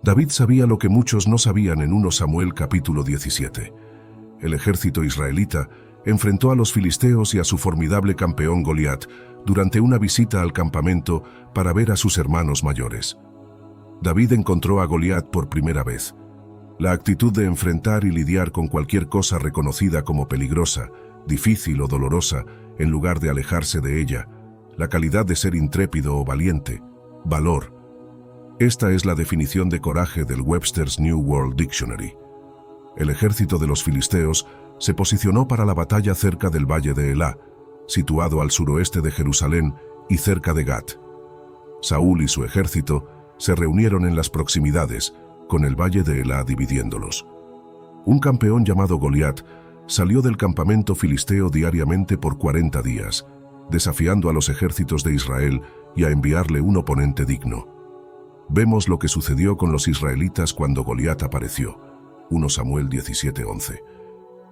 David sabía lo que muchos no sabían en 1 Samuel capítulo 17. El ejército israelita enfrentó a los filisteos y a su formidable campeón Goliat durante una visita al campamento para ver a sus hermanos mayores. David encontró a Goliat por primera vez. La actitud de enfrentar y lidiar con cualquier cosa reconocida como peligrosa, difícil o dolorosa, en lugar de alejarse de ella, la calidad de ser intrépido o valiente, valor. Esta es la definición de coraje del Webster's New World Dictionary. El ejército de los filisteos se posicionó para la batalla cerca del valle de Elá, situado al suroeste de Jerusalén y cerca de Gat. Saúl y su ejército se reunieron en las proximidades, con el valle de Elá dividiéndolos. Un campeón llamado Goliat salió del campamento filisteo diariamente por 40 días, desafiando a los ejércitos de Israel y a enviarle un oponente digno. Vemos lo que sucedió con los israelitas cuando Goliat apareció. 1 Samuel 17:11.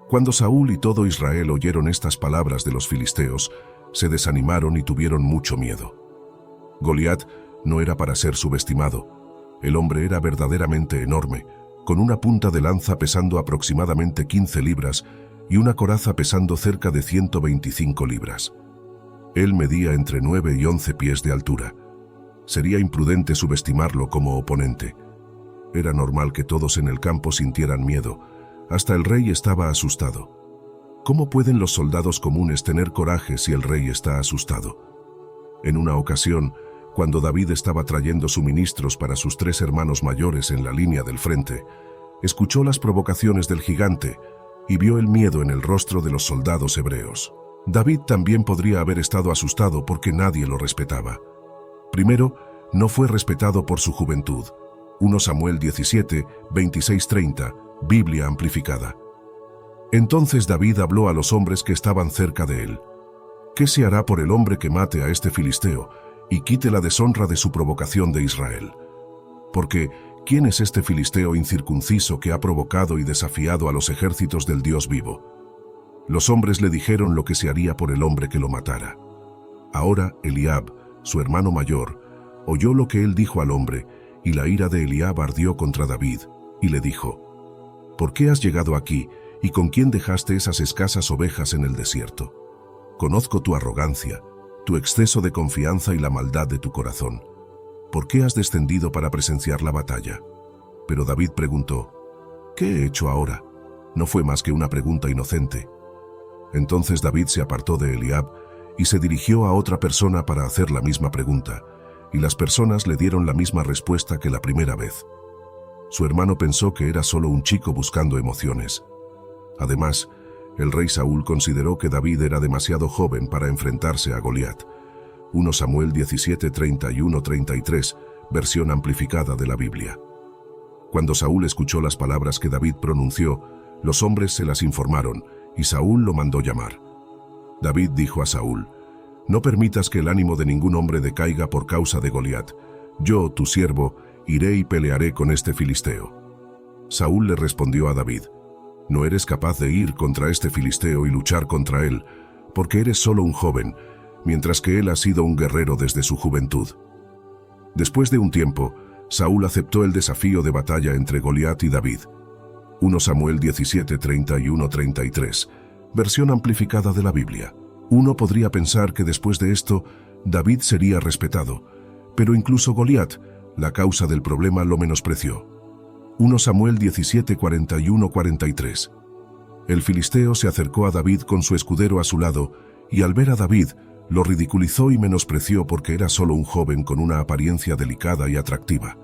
Cuando Saúl y todo Israel oyeron estas palabras de los filisteos, se desanimaron y tuvieron mucho miedo. Goliat no era para ser subestimado. El hombre era verdaderamente enorme, con una punta de lanza pesando aproximadamente 15 libras y una coraza pesando cerca de 125 libras. Él medía entre 9 y 11 pies de altura. Sería imprudente subestimarlo como oponente. Era normal que todos en el campo sintieran miedo. Hasta el rey estaba asustado. ¿Cómo pueden los soldados comunes tener coraje si el rey está asustado? En una ocasión, cuando David estaba trayendo suministros para sus 3 hermanos mayores en la línea del frente, escuchó las provocaciones del gigante y vio el miedo en el rostro de los soldados hebreos. David también podría haber estado asustado porque nadie lo respetaba. Primero, no fue respetado por su juventud. 1 Samuel 17, 26-30, Biblia amplificada. Entonces David habló a los hombres que estaban cerca de él. ¿Qué se hará por el hombre que mate a este filisteo y quite la deshonra de su provocación de Israel? Porque, ¿quién es este filisteo incircunciso que ha provocado y desafiado a los ejércitos del Dios vivo? Los hombres le dijeron lo que se haría por el hombre que lo matara. Ahora Eliab, su hermano mayor, oyó lo que él dijo al hombre, y la ira de Eliab ardió contra David, y le dijo: ¿Por qué has llegado aquí, y con quién dejaste esas escasas ovejas en el desierto? Conozco tu arrogancia, tu exceso de confianza y la maldad de tu corazón. ¿Por qué has descendido para presenciar la batalla? Pero David preguntó: ¿Qué he hecho ahora? No fue más que una pregunta inocente. Entonces David se apartó de Eliab y se dirigió a otra persona para hacer la misma pregunta, y las personas le dieron la misma respuesta que la primera vez. Su hermano pensó que era solo un chico buscando emociones. Además, el rey Saúl consideró que David era demasiado joven para enfrentarse a Goliat. 1 Samuel 17, 31-33, versión amplificada de la Biblia. Cuando Saúl escuchó las palabras que David pronunció, los hombres se las informaron, y Saúl lo mandó llamar. David dijo a Saúl: No permitas que el ánimo de ningún hombre decaiga por causa de Goliat. Yo, tu siervo, iré y pelearé con este filisteo. Saúl le respondió a David: No eres capaz de ir contra este filisteo y luchar contra él, porque eres solo un joven, mientras que él ha sido un guerrero desde su juventud. Después de un tiempo, Saúl aceptó el desafío de batalla entre Goliat y David. 1 Samuel 17, 31-33, versión amplificada de la Biblia. Uno podría pensar que después de esto, David sería respetado, pero incluso Goliat, la causa del problema, lo menospreció. 1 Samuel 17, 41-43. El filisteo se acercó a David con su escudero a su lado, y al ver a David, lo ridiculizó y menospreció porque era solo un joven con una apariencia delicada y atractiva.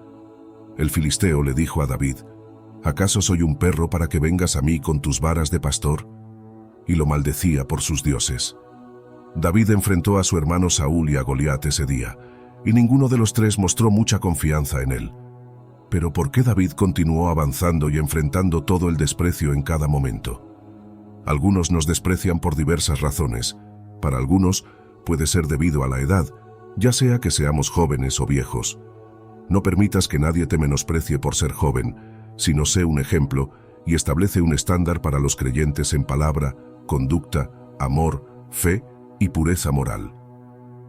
El filisteo le dijo a David: ¿Acaso soy un perro para que vengas a mí con tus varas de pastor? Y lo maldecía por sus dioses. David enfrentó a su hermano Saúl y a Goliat ese día, y ninguno de los tres mostró mucha confianza en él. Pero ¿por qué David continuó avanzando y enfrentando todo el desprecio en cada momento? Algunos nos desprecian por diversas razones. Para algunos puede ser debido a la edad, ya sea que seamos jóvenes o viejos. No permitas que nadie te menosprecie por ser joven, sino sé un ejemplo y establece un estándar para los creyentes en palabra, conducta, amor, fe y pureza moral.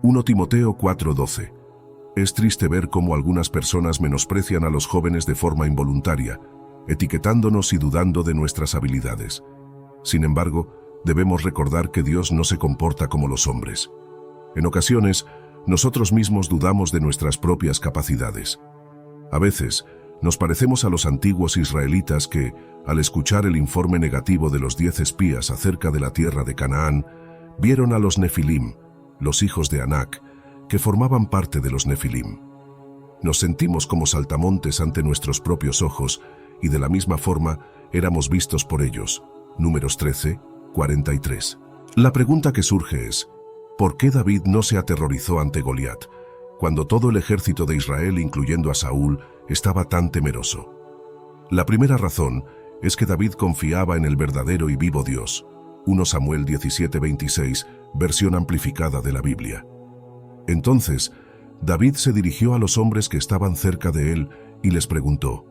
1 Timoteo 4:12. Es triste ver cómo algunas personas menosprecian a los jóvenes de forma involuntaria, etiquetándonos y dudando de nuestras habilidades. Sin embargo, debemos recordar que Dios no se comporta como los hombres. En ocasiones, nosotros mismos dudamos de nuestras propias capacidades. A veces, nos parecemos a los antiguos israelitas que, al escuchar el informe negativo de los 10 espías acerca de la tierra de Canaán, vieron a los Nefilim, los hijos de Anak, que formaban parte de los Nefilim. Nos sentimos como saltamontes ante nuestros propios ojos y de la misma forma éramos vistos por ellos. Números 13, 43. La pregunta que surge es, ¿por qué David no se aterrorizó ante Goliat, cuando todo el ejército de Israel, incluyendo a Saúl, estaba tan temeroso? La primera razón es que David confiaba en el verdadero y vivo Dios. 1 Samuel 17:26, versión amplificada de la Biblia. Entonces, David se dirigió a los hombres que estaban cerca de él y les preguntó,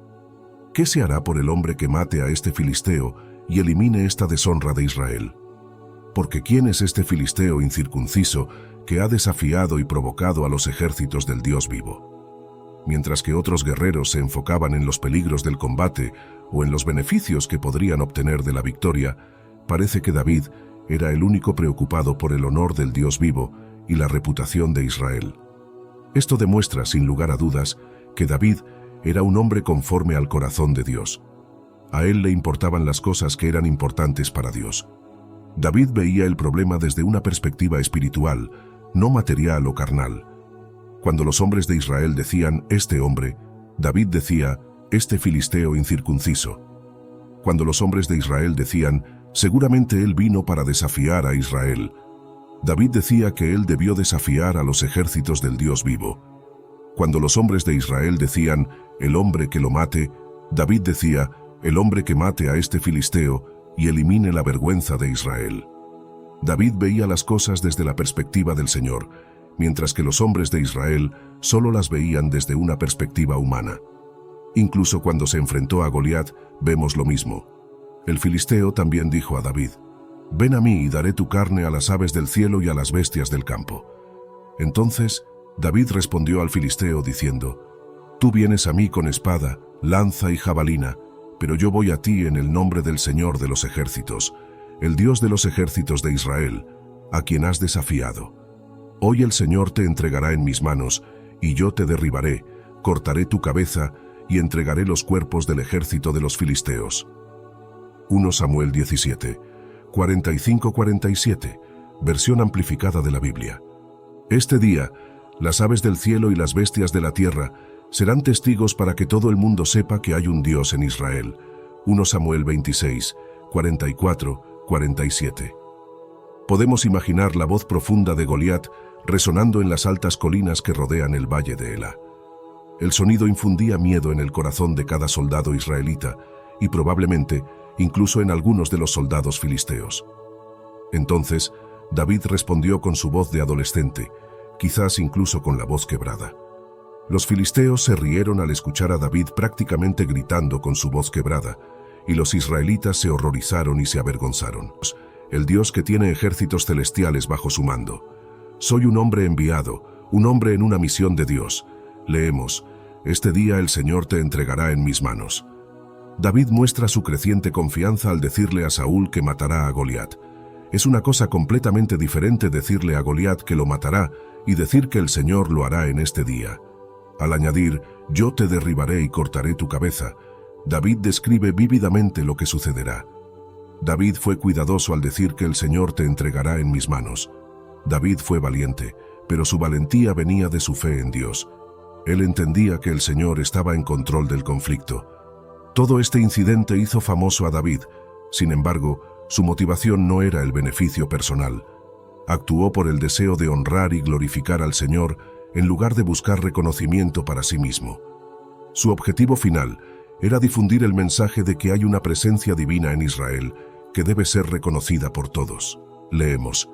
¿qué se hará por el hombre que mate a este filisteo y elimine esta deshonra de Israel? Porque ¿quién es este filisteo incircunciso que ha desafiado y provocado a los ejércitos del Dios vivo? Mientras que otros guerreros se enfocaban en los peligros del combate o en los beneficios que podrían obtener de la victoria, parece que David era el único preocupado por el honor del Dios vivo y la reputación de Israel. Esto demuestra, sin lugar a dudas, que David era un hombre conforme al corazón de Dios. A él le importaban las cosas que eran importantes para Dios. David veía el problema desde una perspectiva espiritual, no material o carnal. Cuando los hombres de Israel decían, este hombre, David decía, este filisteo incircunciso. Cuando los hombres de Israel decían, seguramente él vino para desafiar a Israel, David decía que él debió desafiar a los ejércitos del Dios vivo. Cuando los hombres de Israel decían, el hombre que lo mate, David decía, el hombre que mate a este filisteo y elimine la vergüenza de Israel. David veía las cosas desde la perspectiva del Señor, mientras que los hombres de Israel solo las veían desde una perspectiva humana. Incluso cuando se enfrentó a Goliat, vemos lo mismo. El filisteo también dijo a David, ven a mí y daré tu carne a las aves del cielo y a las bestias del campo. Entonces, David respondió al filisteo diciendo, tú vienes a mí con espada, lanza y jabalina, pero yo voy a ti en el nombre del Señor de los ejércitos, el Dios de los ejércitos de Israel, a quien has desafiado. Hoy el Señor te entregará en mis manos, y yo te derribaré, cortaré tu cabeza y entregaré los cuerpos del ejército de los filisteos. 1 Samuel 17, 45-47, versión amplificada de la Biblia. Este día, las aves del cielo y las bestias de la tierra serán testigos para que todo el mundo sepa que hay un Dios en Israel. 1 Samuel 26, 44-47. Podemos imaginar la voz profunda de Goliat resonando en las altas colinas que rodean el valle de Ela. El sonido infundía miedo en el corazón de cada soldado israelita y probablemente incluso en algunos de los soldados filisteos. Entonces, David respondió con su voz de adolescente, quizás incluso con la voz quebrada. Los filisteos se rieron al escuchar a David prácticamente gritando con su voz quebrada, y los israelitas se horrorizaron y se avergonzaron. El Dios que tiene ejércitos celestiales bajo su mando. Soy un hombre enviado, un hombre en una misión de Dios. Leemos, este día el Señor te entregará en mis manos. David muestra su creciente confianza al decirle a Saúl que matará a Goliat. Es una cosa completamente diferente decirle a Goliat que lo matará y decir que el Señor lo hará en este día. Al añadir, yo te derribaré y cortaré tu cabeza, David describe vívidamente lo que sucederá. David fue cuidadoso al decir que el Señor te entregará en mis manos. David fue valiente, pero su valentía venía de su fe en Dios. Él entendía que el Señor estaba en control del conflicto. Todo este incidente hizo famoso a David. Sin embargo, su motivación no era el beneficio personal. Actuó por el deseo de honrar y glorificar al Señor en lugar de buscar reconocimiento para sí mismo. Su objetivo final era difundir el mensaje de que hay una presencia divina en Israel que debe ser reconocida por todos. Leemos,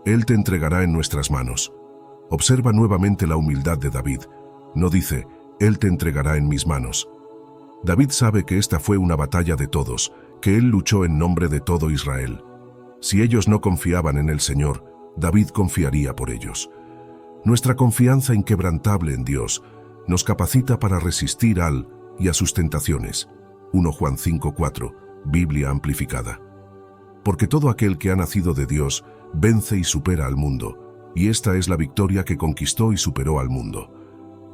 Él te entregará en nuestras manos. Observa nuevamente la humildad de David. No dice, Él te entregará en mis manos. David sabe que esta fue una batalla de todos, que él luchó en nombre de todo Israel. Si ellos no confiaban en el Señor, David confiaría por ellos. Nuestra confianza inquebrantable en Dios nos capacita para resistir al y a sus tentaciones. 1 Juan 5:4, Biblia amplificada. Porque todo aquel que ha nacido de Dios vence y supera al mundo, y esta es la victoria que conquistó y superó al mundo.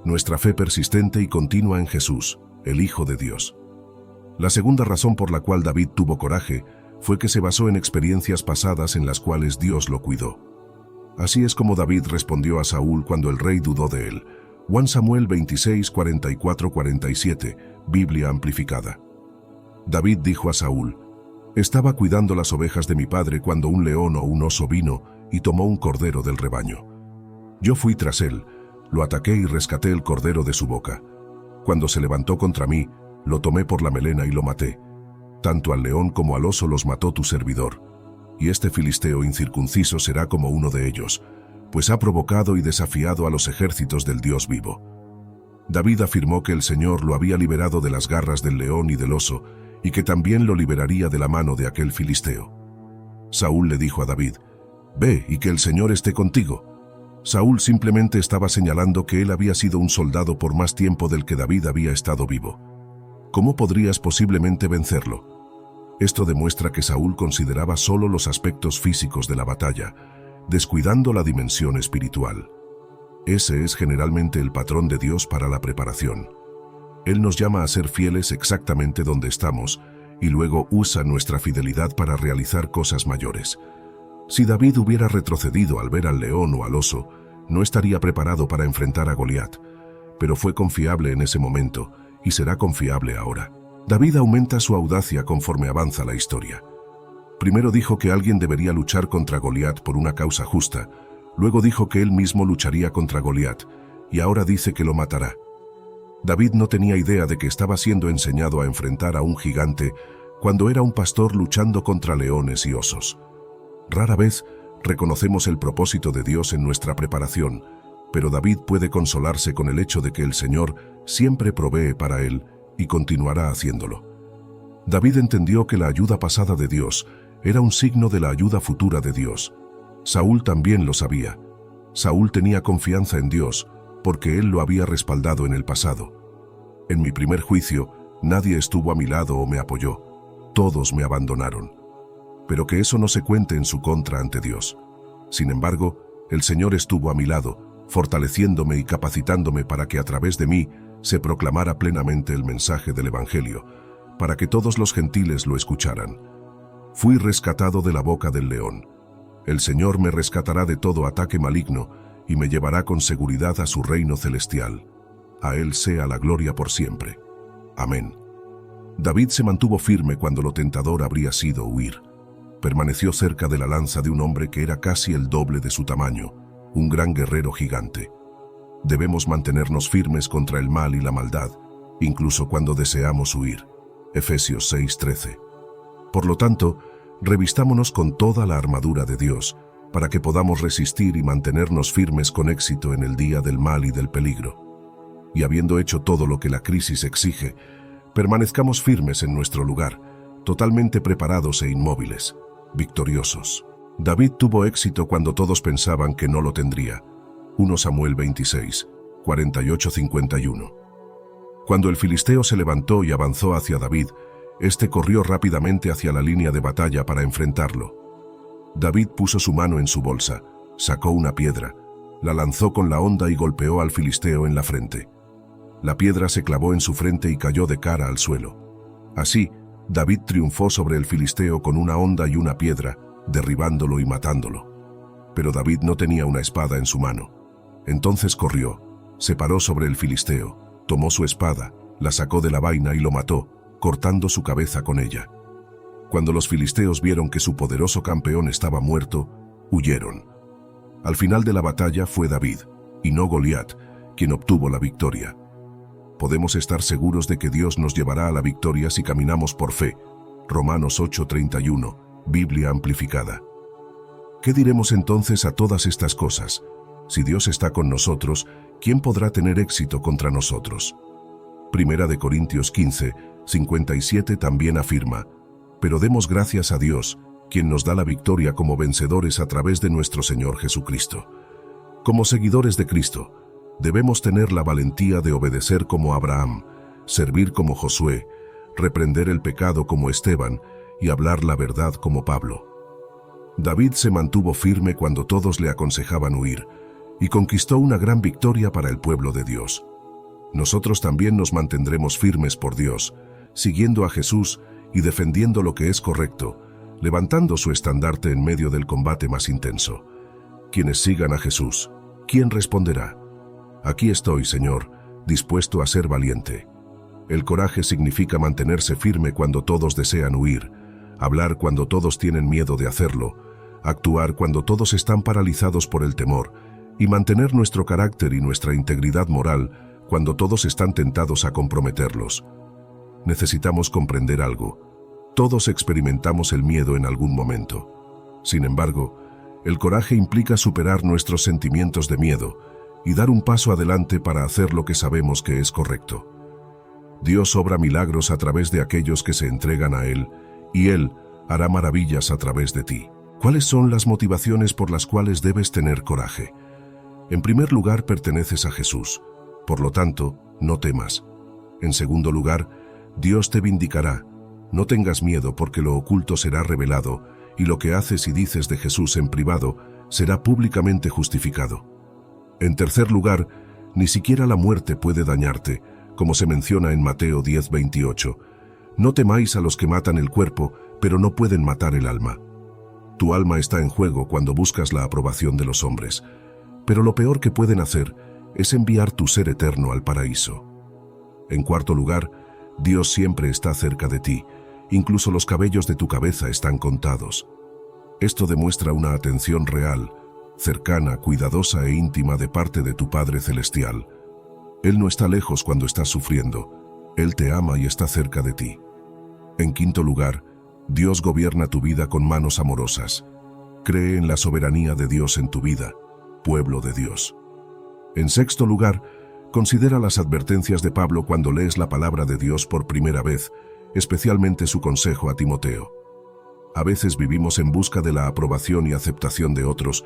Nuestra fe persistente y continua en Jesús, el Hijo de Dios. La segunda razón por la cual David tuvo coraje fue que se basó en experiencias pasadas en las cuales Dios lo cuidó. Así es como David respondió a Saúl cuando el rey dudó de él. 1 Samuel 26, 44-47, Biblia amplificada. David dijo a Saúl: «Estaba cuidando las ovejas de mi padre cuando un león o un oso vino y tomó un cordero del rebaño. Yo fui tras él, lo ataqué y rescaté el cordero de su boca. Cuando se levantó contra mí, lo tomé por la melena y lo maté. Tanto al león como al oso los mató tu servidor. Y este filisteo incircunciso será como uno de ellos, pues ha provocado y desafiado a los ejércitos del Dios vivo». David afirmó que el Señor lo había liberado de las garras del león y del oso, y que también lo liberaría de la mano de aquel filisteo. Saúl le dijo a David: «Ve y que el Señor esté contigo». Saúl simplemente estaba señalando que él había sido un soldado por más tiempo del que David había estado vivo. ¿Cómo podrías posiblemente vencerlo? Esto demuestra que Saúl consideraba solo los aspectos físicos de la batalla, descuidando la dimensión espiritual. Ese es generalmente el patrón de Dios para la preparación. Él nos llama a ser fieles exactamente donde estamos y luego usa nuestra fidelidad para realizar cosas mayores. Si David hubiera retrocedido al ver al león o al oso, no estaría preparado para enfrentar a Goliat, pero fue confiable en ese momento y será confiable ahora. David aumenta su audacia conforme avanza la historia. Primero dijo que alguien debería luchar contra Goliat por una causa justa, luego dijo que él mismo lucharía contra Goliat, y ahora dice que lo matará. David no tenía idea de que estaba siendo enseñado a enfrentar a un gigante cuando era un pastor luchando contra leones y osos. Rara vez reconocemos el propósito de Dios en nuestra preparación, pero David puede consolarse con el hecho de que el Señor siempre provee para él y continuará haciéndolo. David entendió que la ayuda pasada de Dios era un signo de la ayuda futura de Dios. Saúl también lo sabía. Saúl tenía confianza en Dios porque él lo había respaldado en el pasado. En mi primer juicio, nadie estuvo a mi lado o me apoyó. Todos me abandonaron. Pero que eso no se cuente en su contra ante Dios. Sin embargo, el Señor estuvo a mi lado, fortaleciéndome y capacitándome para que a través de mí se proclamara plenamente el mensaje del Evangelio, para que todos los gentiles lo escucharan. Fui rescatado de la boca del león. El Señor me rescatará de todo ataque maligno y me llevará con seguridad a su reino celestial. A Él sea la gloria por siempre. Amén. David se mantuvo firme cuando lo tentador habría sido huir. Permaneció cerca de la lanza de un hombre que era casi el doble de su tamaño, un gran guerrero gigante. Debemos mantenernos firmes contra el mal y la maldad, incluso cuando deseamos huir. Efesios 6:13. Por lo tanto, revistámonos con toda la armadura de Dios, para que podamos resistir y mantenernos firmes con éxito en el día del mal y del peligro. Y habiendo hecho todo lo que la crisis exige, permanezcamos firmes en nuestro lugar, totalmente preparados e inmóviles, victoriosos. David tuvo éxito cuando todos pensaban que no lo tendría. 1 Samuel 26, 48-51. Cuando el filisteo se levantó y avanzó hacia David, éste corrió rápidamente hacia la línea de batalla para enfrentarlo. David puso su mano en su bolsa, sacó una piedra, la lanzó con la honda y golpeó al filisteo en la frente. La piedra se clavó en su frente y cayó de cara al suelo. Así, David triunfó sobre el filisteo con una honda y una piedra, derribándolo y matándolo. Pero David no tenía una espada en su mano. Entonces corrió, se paró sobre el filisteo, tomó su espada, la sacó de la vaina y lo mató, cortando su cabeza con ella. Cuando los filisteos vieron que su poderoso campeón estaba muerto, huyeron. Al final de la batalla fue David, y no Goliat, quien obtuvo la victoria. Podemos estar seguros de que Dios nos llevará a la victoria si caminamos por fe. Romanos 8:31, Biblia amplificada. ¿Qué diremos entonces a todas estas cosas? Si Dios está con nosotros, ¿quién podrá tener éxito contra nosotros? Primera de Corintios 15, 57 también afirma: pero demos gracias a Dios, quien nos da la victoria como vencedores a través de nuestro Señor Jesucristo. Como seguidores de Cristo, debemos tener la valentía de obedecer como Abraham, servir como Josué, reprender el pecado como Esteban y hablar la verdad como Pablo. David se mantuvo firme cuando todos le aconsejaban huir y conquistó una gran victoria para el pueblo de Dios. Nosotros también nos mantendremos firmes por Dios, siguiendo a Jesús y defendiendo lo que es correcto, levantando su estandarte en medio del combate más intenso. Quienes sigan a Jesús, ¿quién responderá? Aquí estoy, Señor, dispuesto a ser valiente. El coraje significa mantenerse firme cuando todos desean huir, hablar cuando todos tienen miedo de hacerlo, actuar cuando todos están paralizados por el temor, y mantener nuestro carácter y nuestra integridad moral cuando todos están tentados a comprometerlos. Necesitamos comprender algo. Todos experimentamos el miedo en algún momento. Sin embargo, el coraje implica superar nuestros sentimientos de miedo y dar un paso adelante para hacer lo que sabemos que es correcto. Dios obra milagros a través de aquellos que se entregan a Él, y Él hará maravillas a través de ti. ¿Cuáles son las motivaciones por las cuales debes tener coraje? En primer lugar, perteneces a Jesús. Por lo tanto, no temas. En segundo lugar, Dios te vindicará. No tengas miedo porque lo oculto será revelado, y lo que haces y dices de Jesús en privado será públicamente justificado. En tercer lugar, ni siquiera la muerte puede dañarte, como se menciona en Mateo 10:28. No temáis a los que matan el cuerpo, pero no pueden matar el alma. Tu alma está en juego cuando buscas la aprobación de los hombres, pero lo peor que pueden hacer es enviar tu ser eterno al paraíso. En cuarto lugar, Dios siempre está cerca de ti, incluso los cabellos de tu cabeza están contados. Esto demuestra una atención real, cercana, cuidadosa e íntima de parte de tu Padre Celestial. Él no está lejos cuando estás sufriendo, Él te ama y está cerca de ti. En quinto lugar, Dios gobierna tu vida con manos amorosas. Cree en la soberanía de Dios en tu vida, pueblo de Dios. En sexto lugar, considera las advertencias de Pablo cuando lees la palabra de Dios por primera vez, especialmente su consejo a Timoteo. A veces vivimos en busca de la aprobación y aceptación de otros,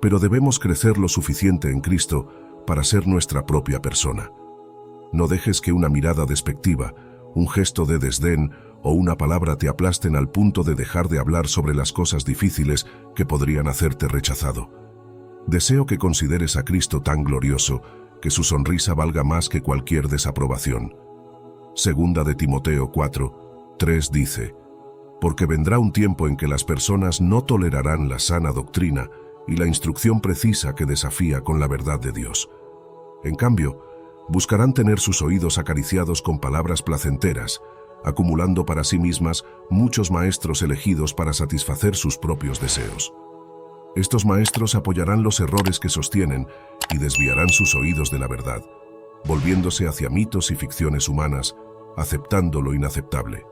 pero debemos crecer lo suficiente en Cristo para ser nuestra propia persona. No dejes que una mirada despectiva, un gesto de desdén o una palabra te aplasten al punto de dejar de hablar sobre las cosas difíciles que podrían hacerte rechazado. Deseo que consideres a Cristo tan glorioso que su sonrisa valga más que cualquier desaprobación. Segunda de Timoteo 4:3 dice: porque vendrá un tiempo en que las personas no tolerarán la sana doctrina y la instrucción precisa que desafía con la verdad de Dios. En cambio, buscarán tener sus oídos acariciados con palabras placenteras, acumulando para sí mismas muchos maestros elegidos para satisfacer sus propios deseos. Estos maestros apoyarán los errores que sostienen y desviarán sus oídos de la verdad, volviéndose hacia mitos y ficciones humanas, aceptando lo inaceptable.